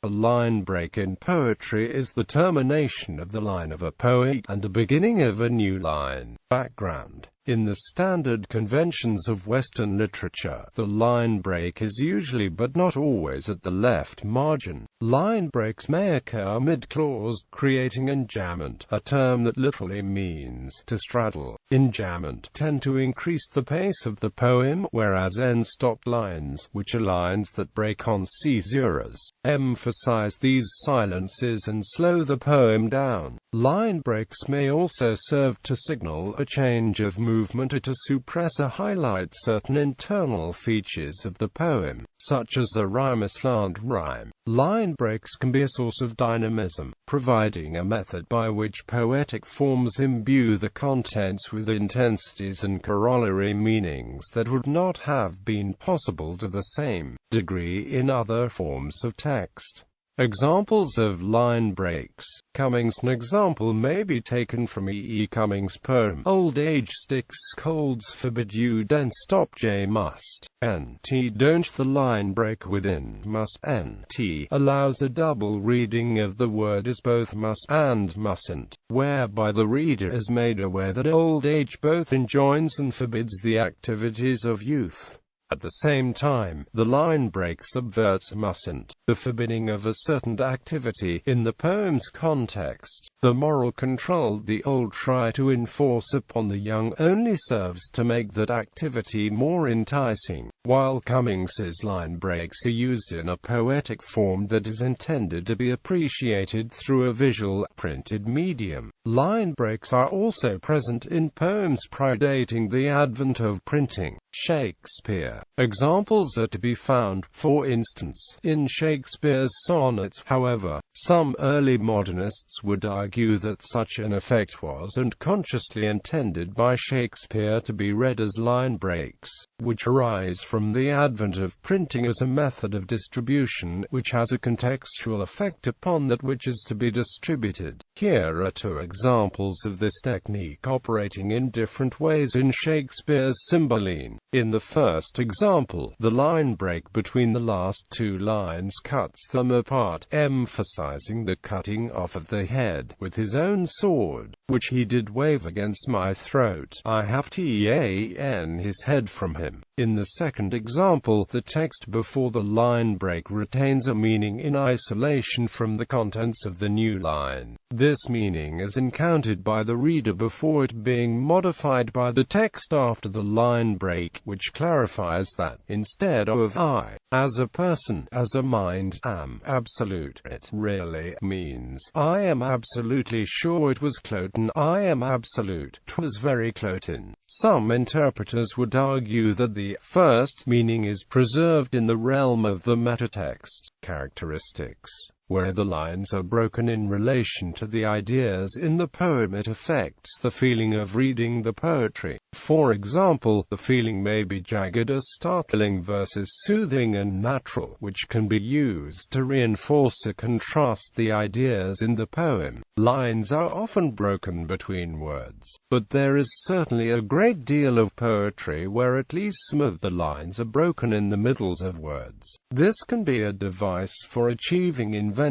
A line break in poetry is the termination of the line of a poem and the beginning of a new line. Background. In the standard conventions of Western literature, the line break is usually but not always at the left margin. Line breaks may occur mid-clause, creating enjambment, a term that literally means to straddle. Enjambment tend to increase the pace of the poem, whereas end-stop lines, which are lines that break on caesuras, emphasize these silences and slow the poem down. Line breaks may also serve to signal a change of movement or to suppress or highlight certain internal features of the poem, such as the rhyme-slant rhyme. Line breaks can be a source of dynamism, providing a method by which poetic forms imbue the contents with intensities and corollary meanings that would not have been possible to the same degree in other forms of text. Examples of line breaks. Cummings. An example may be taken from E. Cummings' poem, Old Age Sticks Colds Forbid You Don't Stop J Must. Nt. Don't. The line break within must nt allows a double reading of the word as both must and mustn't, whereby the reader is made aware that old age both enjoins and forbids the activities of youth. At the same time, the line break subverts mustn't, the forbidding of a certain activity, in the poem's context. The moral control the old try to enforce upon the young only serves to make that activity more enticing, while Cummings's line breaks are used in a poetic form that is intended to be appreciated through a visual, printed medium. Line breaks are also present in poems predating the advent of printing. Shakespeare. Examples are to be found, for instance, in Shakespeare's sonnets. However, some early modernists would argue that such an effect was unconsciously intended by Shakespeare to be read as line breaks, which arise from the advent of printing as a method of distribution, which has a contextual effect upon that which is to be distributed. Here are two examples of this technique operating in different ways in Shakespeare's Cymbeline. In the first example, the line break between the last two lines cuts them apart, emphasizing the cutting off of the head with his own sword, which he did wave against my throat. I have ta'en his head from him. In the second example, the text before the line break retains a meaning in isolation from the contents of the new line. This meaning is encountered by the reader before it being modified by the text after the line break, which clarifies that, instead of I, as a person, as a mind, am absolute, it really means I am absolutely sure it was Cloten. I am absolute 'twas very Cloten. Some interpreters would argue that the first meaning is preserved in the realm of the metatext characteristics. Where the lines are broken in relation to the ideas in the poem, it affects the feeling of reading the poetry. For example, the feeling may be jagged or startling versus soothing and natural, which can be used to reinforce or contrast the ideas in the poem. Lines are often broken between words, but there is certainly a great deal of poetry where at least some of the lines are broken in the middles of words. This can be a device for achieving inventive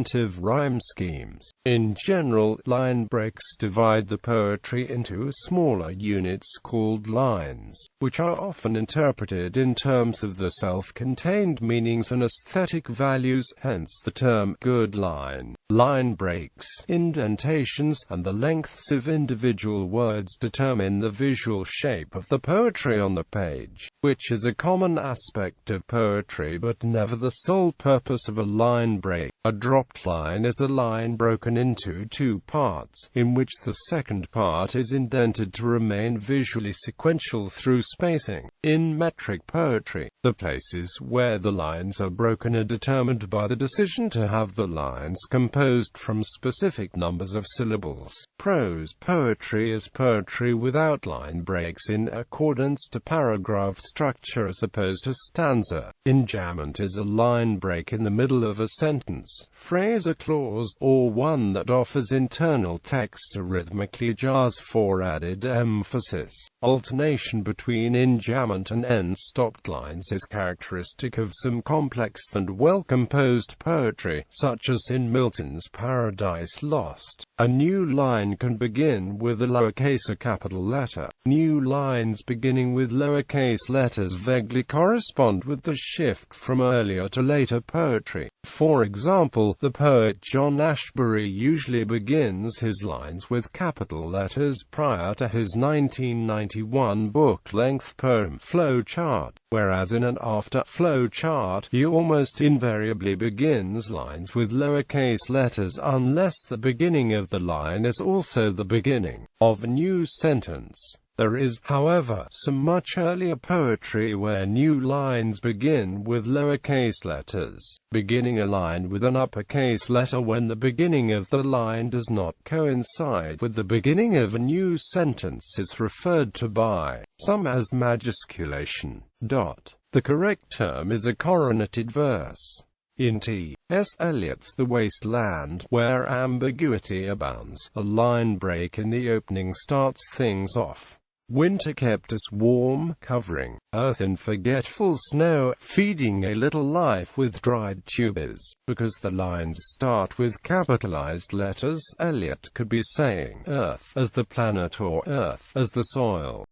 rhyme schemes. In general, line breaks divide the poetry into smaller units called lines, which are often interpreted in terms of the self-contained meanings and aesthetic values, hence the term good line. Line breaks, indentations, and the lengths of individual words determine the visual shape of the poetry on the page, which is a common aspect of poetry but never the sole purpose of a line break. A dropped line is a line broken into two parts, in which the second part is indented to remain visually sequential through spacing. In metric poetry, the places where the lines are broken are determined by the decision to have the lines composed from specific numbers of syllables. Prose poetry is poetry without line breaks in accordance to paragraph structure as opposed to stanza. Enjambment is a line break in the middle of a sentence, phrase or clause, or one that offers internal text or rhythmically jars for added emphasis. Alternation between enjambment and end-stopped lines This is characteristic of some complex and well-composed poetry, such as in Milton's Paradise Lost. A new line can begin with a lowercase or capital letter. New lines beginning with lowercase letters vaguely correspond with the shift from earlier to later poetry. For example, the poet John Ashbery usually begins his lines with capital letters prior to his 1991 book-length poem Flow Chart, whereas in and after Flow Chart, he almost invariably begins lines with lowercase letters unless the beginning of the line is also the beginning of a new sentence. There is, however, some much earlier poetry where new lines begin with lowercase letters. Beginning a line with an uppercase letter when the beginning of the line does not coincide with the beginning of a new sentence is referred to by some as majusculation. The correct term is a coronated verse. In T.S. Eliot's The Waste Land, where ambiguity abounds, a line break in the opening starts things off. Winter kept us warm, covering earth in forgetful snow, feeding a little life with dried tubers. Because the lines start with capitalized letters, Eliot could be saying Earth as the planet or Earth as the soil.